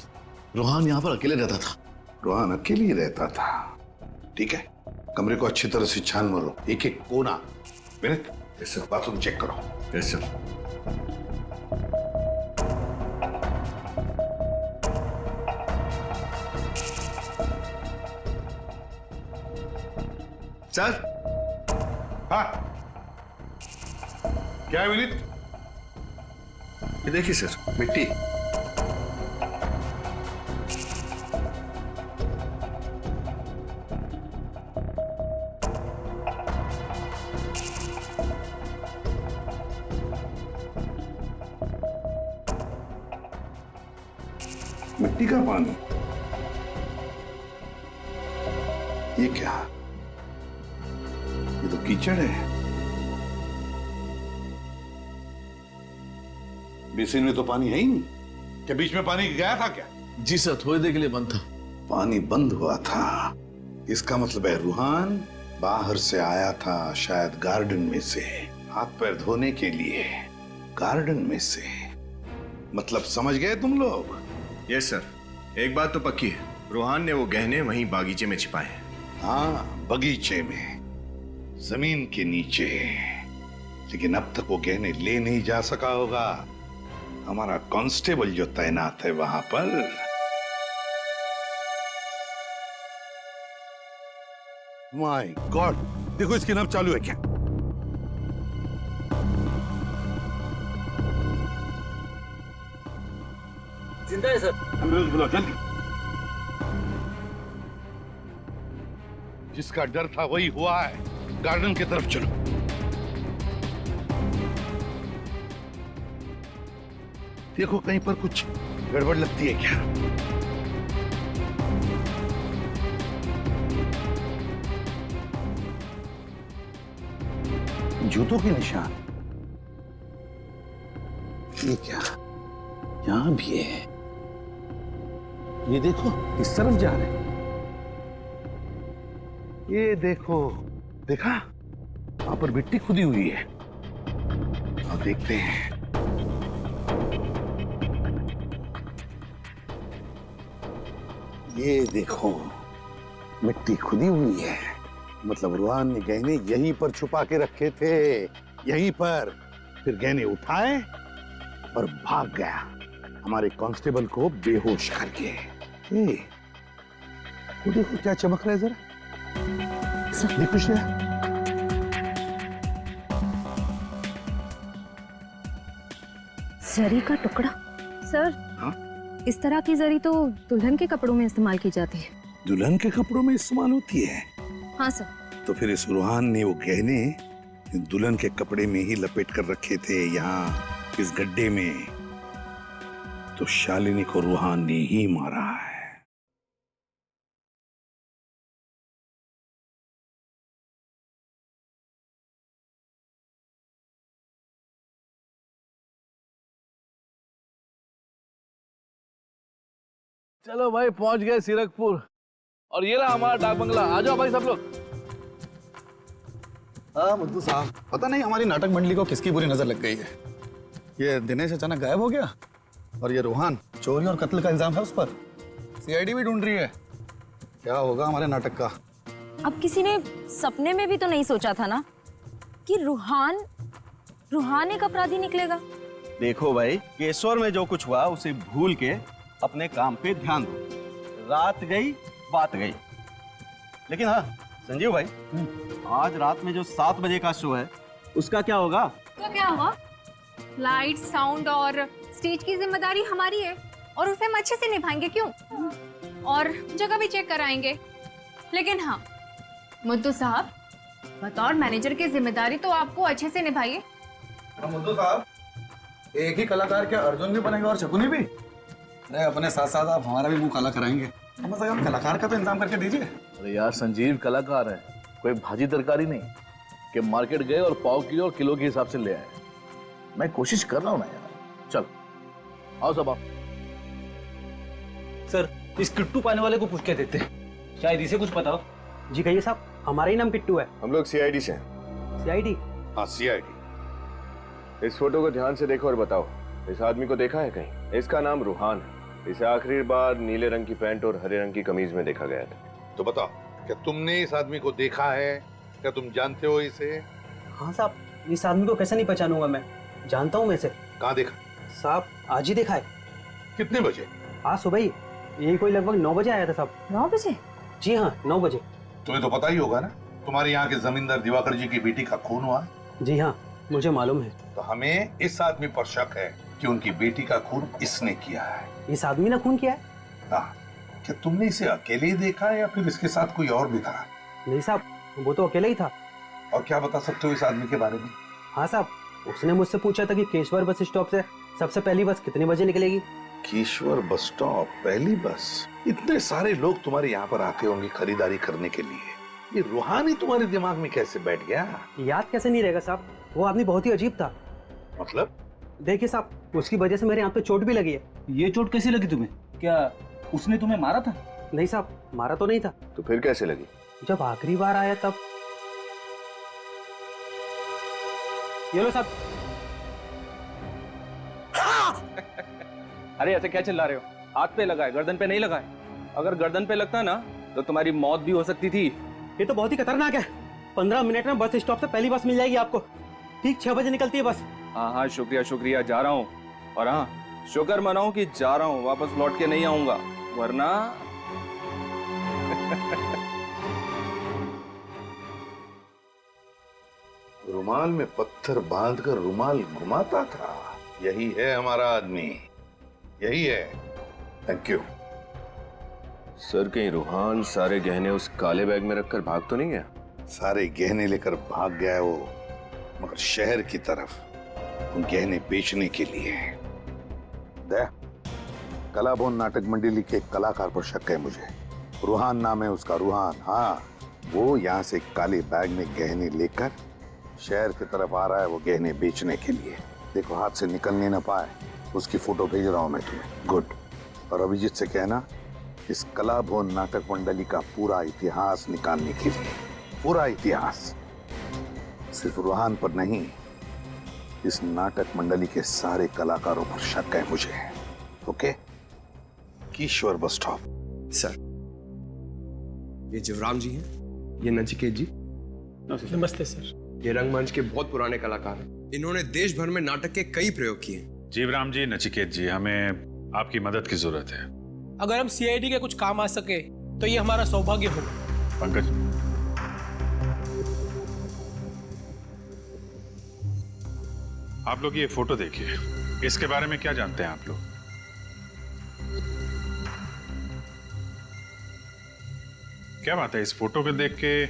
रोहान यहाँ पर अकेले रहता था। रोहन अकेले ही रहता था? ठीक है, कमरे को अच्छी तरह से छान मारो, एक एक कोना। विनीत, इस बाथरूम चेक करो। Yes sir. सर। हाँ, क्या है विनीत? ये देखिए सर, मिट्टी। मिट्टी का पानी? ये क्या? ये तो कीचड़ है। बेसिन में तो पानी है ही नहीं। क्या बीच में पानी गया था क्या? जी सर, थोड़ी देर के लिए बंद था। पानी बंद हुआ था, इसका मतलब है रूहान बाहर से आया था, शायद गार्डन में से, हाथ पैर धोने के लिए। गार्डन में से मतलब समझ गए तुम लोग? यस सर, एक बात तो पक्की है, रूहान ने वो गहने वहीं बागीचे में छिपाए हैं। हाँ, बगीचे में, जमीन के नीचे। लेकिन अब तक वो गहने ले नहीं जा सका होगा, हमारा कांस्टेबल जो तैनात है वहां पर। माय गॉड, देखो इसकी नब्ज चालू है क्या? जिंदा है सर। एम्बुलेंस बुलाओ जल्दी। जिसका डर था वही हुआ है। गार्डन की तरफ चलो। देखो कहीं पर कुछ गड़बड़ लगती है क्या? जूतों के निशान। ये क्या? यहां भी है। ये देखो इस तरफ जा रहे हैं। ये देखो, देखा? वहां पर मिट्टी खुदी हुई है। अब देखते हैं। ये देखो मिट्टी खुदी हुई है। मतलब रूहान ने गहने यहीं पर छुपा के रखे थे, यहीं पर। फिर गहने उठाए और भाग गया, हमारे कांस्टेबल को बेहोश करके। वो देखो क्या चमक रहा है जरा। सब देखो जरी का टुकड़ा। सर, हाँ? इस तरह की जरी तो दुल्हन के कपड़ों में इस्तेमाल की जाती है। दुल्हन के कपड़ों में इस्तेमाल होती है? हाँ सर। तो फिर इस रूहान ने वो गहने दुल्हन के कपड़े में ही लपेट कर रखे थे यहाँ इस गड्ढे में। तो शालिनी को रूहान ने ही मारा है। चलो भाई पहुंच गए सीरकपुर। और ये रहा हमारा डाक बंगला। आ जाओ भाई सब लोग। मुद्दू साहब, पता नहीं हमारी नाटक मंडली को किसकी बुरी नजर लग गई है। ये दिनेश अचानक गायब हो गया और ये रूहान, चोरी और कत्ल का इल्जाम है उस पर। सीआईडी भी ढूंढ रही है। क्या होगा हमारे नाटक का? अब किसी ने सपने में भी तो नहीं सोचा था ना कि रूहान एक अपराधी निकलेगा। देखो भाई, केशवर में जो कुछ हुआ उसे भूल के अपने काम पे ध्यान दो। रात गई बात गई। लेकिन हाँ संजीव भाई, आज रात में जो 7 बजे का शो है उसका क्या होगा? तो क्या होगा? लाइट, साउंड और स्टेज की जिम्मेदारी हमारी है और उसे हम अच्छे से निभाएंगे। क्यों? और जगह भी चेक कराएंगे। लेकिन हाँ मुद्दू साहब, बतौर मैनेजर की जिम्मेदारी तो आपको अच्छे से निभाइए। मुद्दू साहब, एक ही कलाकार क्या अर्जुन भी बनेगा और शकुनी भी? अरे अपने साथ साथ आप हमारा भी मुंह काला कराएंगे। हम कलाकार का तो इंतजाम करके दीजिए। अरे यार संजीव कलाकार है, कोई भाजी तरकारी नहीं कि मार्केट गए और पाव किलो और किलो के हिसाब से ले आए। मैं कोशिश कर रहा हूँ ना यार। चल आओ सब आओ। सर, इस किट्टू पाने वाले को पूछ के देते हैं, शायद इसे कुछ पता हो। जी कहिए साहब, हमारा ही नाम किट्टू है। हम लोग सीआईडी से हैं। सीआईडी? हाँ सीआईडी। इस फोटो को ध्यान से देखो और बताओ, इस आदमी को देखा है कहीं? इसका नाम रूहान है। इसे आखिरी बार नीले रंग की पैंट और हरे रंग की कमीज में देखा गया था। तो बताओ, क्या तुमने इस आदमी को देखा है? क्या तुम जानते हो इसे? हाँ साहब, इस आदमी को कैसे नहीं पहचानूंगा मैं, जानता हूँ मैं इसे। कहाँ देखा? साहब आज ही देखा है। कितने बजे? आज सुबह ही, यही कोई लगभग 9 बजे आया था साहब। 9 बजे? जी हाँ 9 बजे। तुम्हें तो पता ही होगा ना, तुम्हारे यहाँ के जमींदार दिवाकर जी की बेटी का खून हुआ। जी हाँ मुझे मालूम है। तो हमें इस आदमी पर शक है कि उनकी बेटी का खून इसने किया है। इस आदमी ने खून किया है? हाँ। क्या तुमने इसे अकेले ही देखा या फिर इसके साथ कोई और भी था? नहीं साहब, वो तो अकेला ही था। और क्या बता सकते हो इस आदमी के बारे में? हाँ साहब, उसने मुझसे पूछा था कि केशवर बस स्टॉप से सबसे पहली बस कितने बजे निकलेगी। केशवर बस स्टॉप पहली बस? इतने सारे लोग तुम्हारे यहाँ पर आते होंगे खरीदारी करने के लिए, ये रूहान ही तुम्हारे दिमाग में कैसे बैठ गया? याद कैसे नहीं रहेगा साहब, वो आदमी बहुत ही अजीब था। मतलब? देखिए साहब, उसकी वजह से मेरे यहाँ पे चोट भी लगी है। ये चोट कैसी लगी तुम्हें? क्या उसने तुम्हें मारा था? नहीं साहब, मारा तो नहीं था। तो फिर कैसे लगी? जब आखिरी बार आया तब। ये लो साहब। अरे ऐसे क्या चिल्ला रहे हो? हाथ पे लगा है, गर्दन पे नहीं लगा है। अगर गर्दन पे लगता ना तो तुम्हारी मौत भी हो सकती थी। ये तो बहुत ही खतरनाक है। 15 मिनट में बस स्टॉप से पहली बस मिल जाएगी आपको। ठीक 6 बजे निकलती है बस। हाँ हाँ शुक्रिया शुक्रिया, जा रहा हूँ। और हाँ, शुक्र मनाओ कि जा रहा हूँ, वापस लौट के नहीं आऊंगा, वरना रुमाल में पत्थर बांधकर रुमाल घुमाता था। यही है हमारा आदमी, यही है। Thank you. सर कहीं रूहान सारे गहने उस काले बैग में रखकर भाग तो नहीं गया? सारे गहने लेकर भाग गया है वो, मगर शहर की तरफ गहने बेचने के लिए। कलाभवन नाटक मंडली के कलाकार पर शक है मुझे। रूहान नाम है उसका, रूहान। हाँ, वो यहाँ से काले बैग में गहने लेकर शहर की तरफ आ रहा है, वो गहने बेचने के लिए। देखो हाथ से निकलने ना पाए, उसकी फोटो भेज रहा हूं मैं तुम्हें। गुड। और अभिजीत से कहना इस कलाभवन नाटक मंडली का पूरा इतिहास निकालने के लिए, पूरा इतिहास, सिर्फ रूहान पर नहीं, इस नाटक मंडली के सारे कलाकारों पर शक है मुझे। ओके? ईश्वर बस स्टॉप। सर, ये जीवराम जी हैं, ये नचिकेत जी। नमस्ते सर। ये रंगमंच के बहुत पुराने कलाकार हैं। इन्होंने देश भर में नाटक के कई प्रयोग किए। जीवराम जी, नचिकेत जी, हमें आपकी मदद की जरूरत है। अगर हम सीआईडी के कुछ काम आ सके तो ये हमारा सौभाग्य होगा। पंकज, आप लोग ये फोटो देखिए, इसके बारे में क्या जानते हैं आप लोग? क्या बात है, इस फोटो को देख के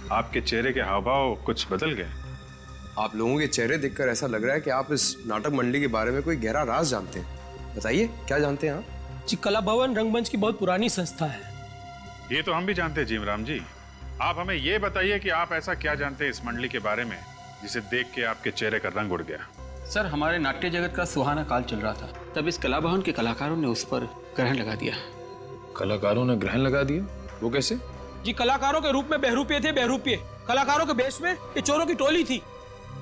आपके चेहरे के हाव भाव कुछ बदल गए? आप लोगों के चेहरे देखकर ऐसा लग रहा है कि आप इस नाटक मंडली के बारे में कोई गहरा राज जानते हैं। बताइए, क्या जानते हैं आप? जी, कला भवन रंगमंच की बहुत पुरानी संस्था है। ये तो हम भी जानते हैं जीवराम जी। आप हमें ये बताइए कि आप ऐसा क्या जानते हैं इस मंडली के बारे में जिसे देख के आपके चेहरे का रंग उड़ गया? सर, हमारे नाट्य जगत का सुहाना काल चल रहा था, तब इस कला भवन के कलाकारों ने उस पर ग्रहण लगा दिया। कलाकारों ने ग्रहण लगा दिया? वो कैसे? जी, कलाकारों के रूप में बहरूपिये थे, बहरूपिये। कलाकारों के बेस में ये चोरों की टोली थी।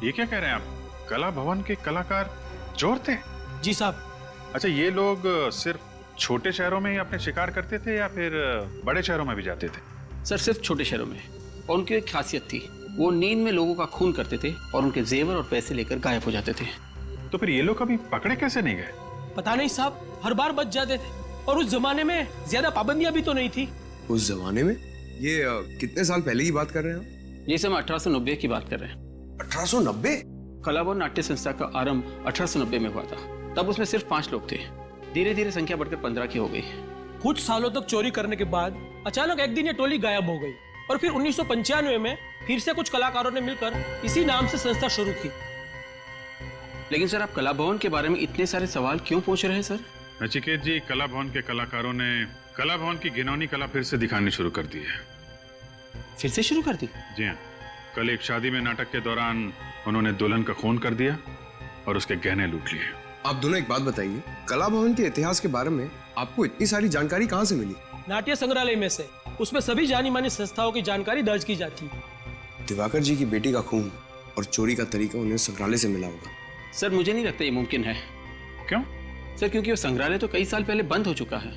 ये क्या कह रहे हैं आप? कला भवन के कलाकार चोर थे? जी साहब। अच्छा, ये लोग सिर्फ छोटे शहरों में ही अपने शिकार करते थे या फिर बड़े शहरों में भी जाते थे? सर, सिर्फ छोटे शहरों में। और उनकी एक खासियत थी, वो नींद में लोगों का खून करते थे और उनके जेवर और पैसे लेकर गायब हो जाते थे। तो फिर ये लोग कभी पकड़े कैसे नहीं गए? पता नहीं साहब, हर बार बच जाते थे। और उस जमाने में ज्यादा पाबंदियां भी तो नहीं थी। उस जमाने में? ये कितने साल पहले की बात कर रहे हैं आप? जी सर, हम 1890 की बात कर रहे हैं। 1890? कलाभवन नाट्य संस्था का आरंभ 1890 में हुआ था। तब उसमें सिर्फ 5 लोग थे। धीरे धीरे संख्या बढ़कर 15 की हो गई। कुछ सालों तक चोरी करने के बाद अचानक एक दिन ये टोली गायब हो गई और फिर 1995 में फिर से कुछ कलाकारों ने मिलकर इसी नाम से संस्था शुरू की। लेकिन सर, आप कला भवन के बारे में इतने सारे सवाल क्यों पूछ रहे हैं सर? नचिकेत जी, कला भवन के कलाकारों ने कला भवन की घिनौनी कला फिर से दिखानी शुरू कर दी है। फिर से शुरू कर दी? जी हाँ। कल एक शादी में नाटक के दौरान उन्होंने दुल्हन का खून कर दिया और उसके गहने लूट लिए। आप दोनों एक बात बताइए, कला भवन के इतिहास के बारे में आपको इतनी सारी जानकारी कहाँ से मिली? नाट्य संग्रहालय में से। उसमें सभी जानी मानी संस्थाओं की जानकारी दर्ज की जाती है। दिवाकर जी की बेटी का खून और चोरी का तरीका उन्हें संग्रहालय से मिला होगा। सर, मुझे नहीं लगता ये मुमकिन है। क्यों? सर, क्योंकि वो संग्रहालय तो कई साल पहले बंद हो चुका है।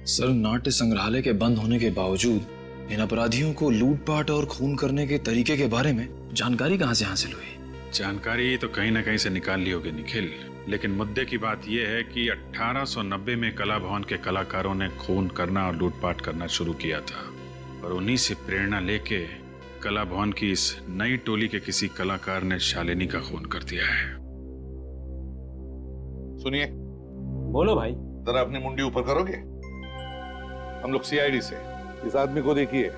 सर, नाट्य संग्रहालय के बंद होने के बावजूद इन अपराधियों को लूटपाट और खून करने के तरीके के बारे में जानकारी कहां से हासिल हुई? जानकारी तो कहीं ना कहीं से निकाल ली होगी निखिल, लेकिन मुद्दे की बात यह है कि 1890 में कला भवन के कलाकारों ने खून करना और लूटपाट करना शुरू किया था और उन्हीं से प्रेरणा लेके कला भवन की इस नई टोली के किसी कलाकार ने शालिनी का खून कर दिया है। सुनिए। बोलो भाई। जरा अपनी मुंडी ऊपर करोगे? हम लोग सीआईडी से। इस आदमी को देखिए,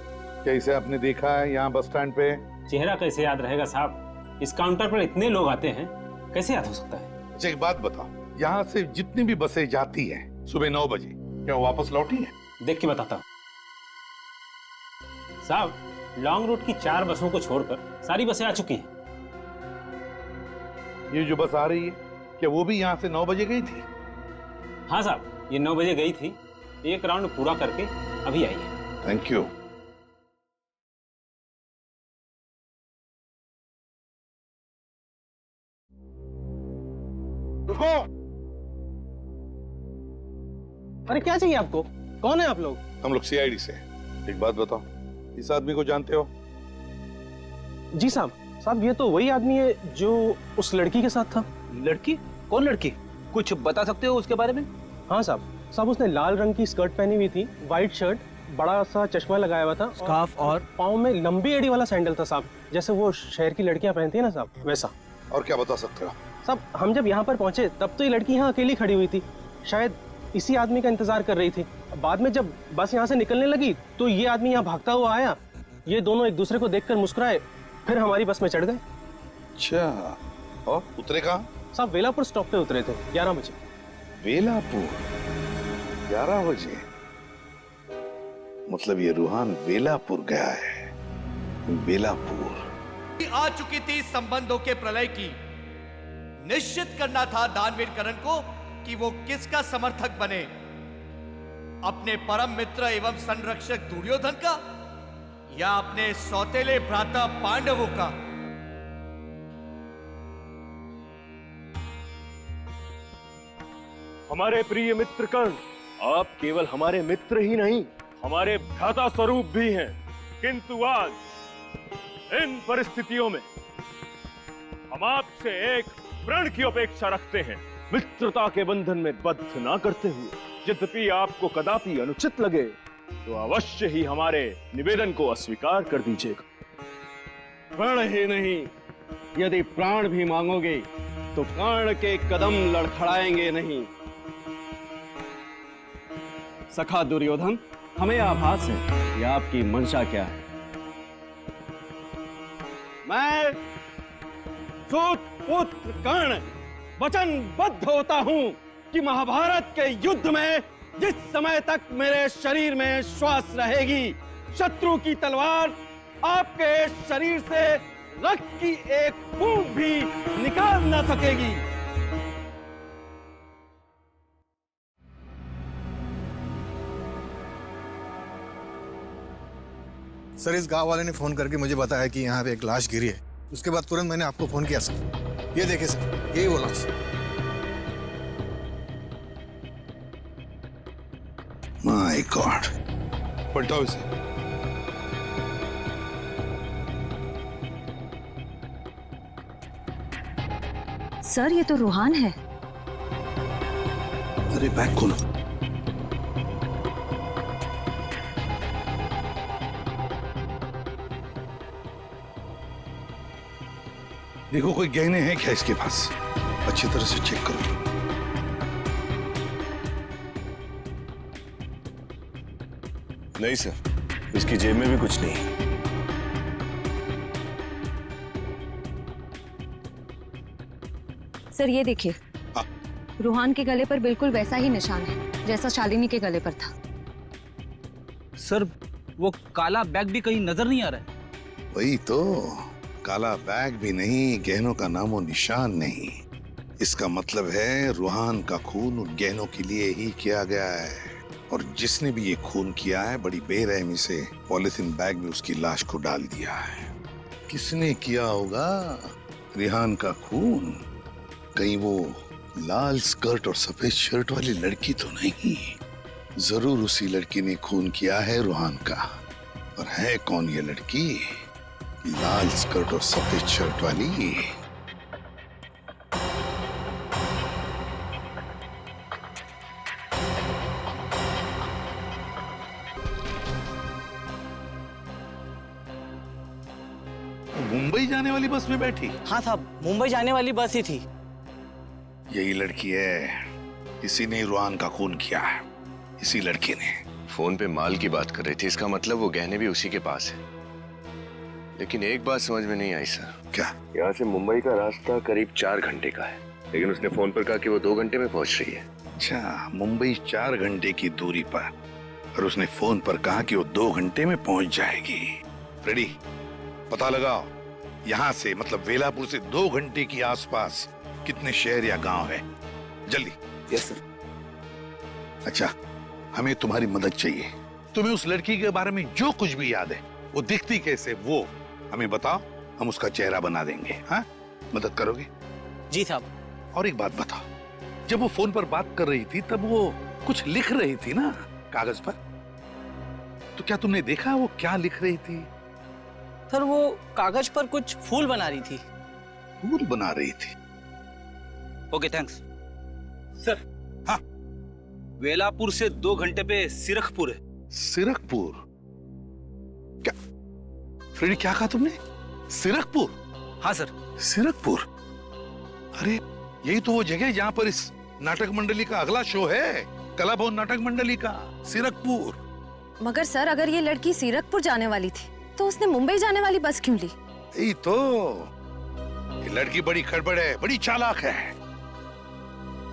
क्या इसे आपने देखा है यहाँ बस स्टैंड पे? चेहरा कैसे याद रहेगा साहब? इस काउंटर पर इतने लोग आते हैं, कैसे याद हो सकता है? अच्छा, एक बात बताओ, यहाँ से जितनी भी बसें जाती हैं सुबह 9 बजे, क्या वो वापस लौटी है? देख के बताता हूँ साहब। लॉन्ग रूट की 4 बसों को छोड़कर सारी बसें आ चुकी हैं। ये जो बस आ रही है, क्या वो भी यहाँ से 9 बजे गई थी? हाँ साहब, ये 9 बजे गई थी। एक राउंड पूरा करके अभी आई है। Thank you. रुको। अरे क्या चाहिए आपको? कौन है आप लोग? हम लोग सीआईडी से। एक बात बताओ, इस आदमी को जानते हो? जी साहब। साहब, ये तो वही आदमी है जो उस लड़की के साथ था। लड़की? कौन लड़की? कुछ बता सकते हो उसके बारे में? हाँ साहब उसने लाल रंग की स्कर्ट पहनी हुई थी, वाइट शर्ट, बड़ा सा चश्मा लगाया हुआ था, स्कार्फ और पाँव में लंबी एड़ी वाला सैंडल था साहब, जैसे वो शहर की लड़कियां पहनती है ना साहब, वैसा। और क्या बता सकते हो साहब? हम जब यहाँ पर पहुंचे तब तो ये लड़की यहाँ अकेली खड़ी हुई थी, शायद इसी आदमी का इंतजार कर रही थी। बाद में जब बस यहाँ से निकलने लगी तो ये आदमी यहाँ भागता हुआ आया, ये दोनों एक दूसरे को देखकर मुस्कुराए, फिर हमारी बस में चढ़ गए। अच्छा, और उतरे कहाँ? साहब वेलापुर स्टॉप पे उतरे थे 11 बजे। वेलापुर 11 बजे? मतलब ये रूहान वेलापुर गया है। वेलापुर आ चुकी थी संबंधों के प्रलय की। निश्चित करना था दानवीर करण को कि वो किसका समर्थक बने, अपने परम मित्र एवं संरक्षक दुर्योधन का या अपने सौतेले भ्राता पांडवों का। हमारे प्रिय मित्र कर्ण, आप केवल हमारे मित्र ही नहीं, हमारे भ्राता स्वरूप भी हैं। किंतु आज इन परिस्थितियों में हम आपसे एक प्रण की अपेक्षा रखते हैं, मित्रता के बंधन में बद्ध ना करते हुए। यद्यपि आपको कदापि अनुचित लगे तो अवश्य ही हमारे निवेदन को अस्वीकार कर दीजिएगा। प्रण ही नहीं, यदि प्राण भी मांगोगे तो कर्ण के कदम लड़खड़ाएंगे नहीं। सखा दुर्योधन, हमें आभास है कि आपकी मंशा क्या है। मैं सूत पुत्र कर्ण वचनबद्ध होता हूं कि महाभारत के युद्ध में जिस समय तक मेरे शरीर में श्वास रहेगी, शत्रु की तलवार आपके शरीर से रक्त की एक बूंद भी निकाल ना सकेगी। सर, इस गांव वाले ने फोन करके मुझे बताया कि यहाँ पे एक लाश गिरी है। उसके बाद तुरंत मैंने आपको फोन किया सर। ये देखिए सर, यही वो लाश। माय गॉड, पलटाओ इसे। सर ये तो रूहान है। अरे बैग खोलो। देखो कोई गहने हैं क्या इसके पास, अच्छी तरह से चेक करो। नहीं सर, इसकी जेब में भी कुछ नहीं। सर ये देखिए, रूहान के गले पर बिल्कुल वैसा ही निशान है जैसा शालिनी के गले पर था। सर वो काला बैग भी कहीं नजर नहीं आ रहा है। वही तो, काला बैग भी नहीं, गहनों का नामो निशान नहीं। इसका मतलब है रूहान का खून उन गहनों के लिए ही किया गया है, और जिसने भी ये खून किया है बड़ी बेरहमी से पॉलिथीन बैग में उसकी लाश को डाल दिया है। किसने किया होगा रिहान का खून? कहीं वो लाल स्कर्ट और सफेद शर्ट वाली लड़की तो नहीं? जरूर उसी लड़की ने खून किया है रूहान का। और है कौन ये लड़की, लाल स्कर्ट और सफेद शर्ट वाली? मुंबई जाने वाली बस में बैठी? हाँ साहब, मुंबई जाने वाली बस ही थी। यही लड़की है, इसी ने रूहान का खून किया है, इसी लड़की ने। फोन पे माल की बात कर रही थी, इसका मतलब वो गहने भी उसी के पास है। लेकिन एक बात समझ में नहीं आई सर। क्या? यहाँ से मुंबई का रास्ता करीब 4 घंटे का है, लेकिन उसने फोन पर कहा कि वो 2 घंटे में पहुंच रही है। अच्छा, मुंबई 4 घंटे की दूरी पर, और उसने फोन पर कहा कि वो 2 घंटे में पहुंच जाएगी। फ्रेडी, पता लगाओ यहाँ से, मतलब वेलापुर से 2 घंटे की आसपास कितने शहर या गांव है, जल्दी। Yes sir. अच्छा, हमें तुम्हारी मदद चाहिए। तुम्हें उस लड़की के बारे में जो कुछ भी याद है, वो दिखती कैसे, वो हमें बताओ, हम उसका चेहरा बना देंगे। हाँ, मदद करोगे? जी साहब। और एक बात बताओ, जब वो फोन पर बात कर रही थी तब वो कुछ लिख रही थी ना कागज पर, तो क्या तुमने देखा वो क्या लिख रही थी? सर वो कागज पर कुछ फूल बना रही थी। फूल बना रही थी? Okay thanks. सर। हाँ। वेलापुर से 2 घंटे पे सिरखपुर है। सिरखपुर? क्या फ्रेडी, क्या कहा तुमने? सिरखपुर? हाँ सर। सिरखपुर? अरे यही तो वो जगह जहां पर इस नाटक मंडली का अगला शो है, कला भवन नाटक मंडली का। सिरखपुर। मगर सर, अगर ये लड़की सीरतपुर जाने वाली थी तो उसने मुंबई जाने वाली बस क्यों ली? यही तो, ये लड़की बड़ी खड़बड़ है, बड़ी चालाक है।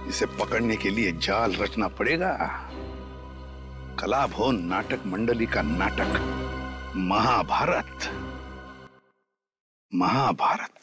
इसे पकड़ने के लिए जाल रचना पड़ेगा। कला भवन नाटक मंडली का नाटक महाभारत। महाभारत।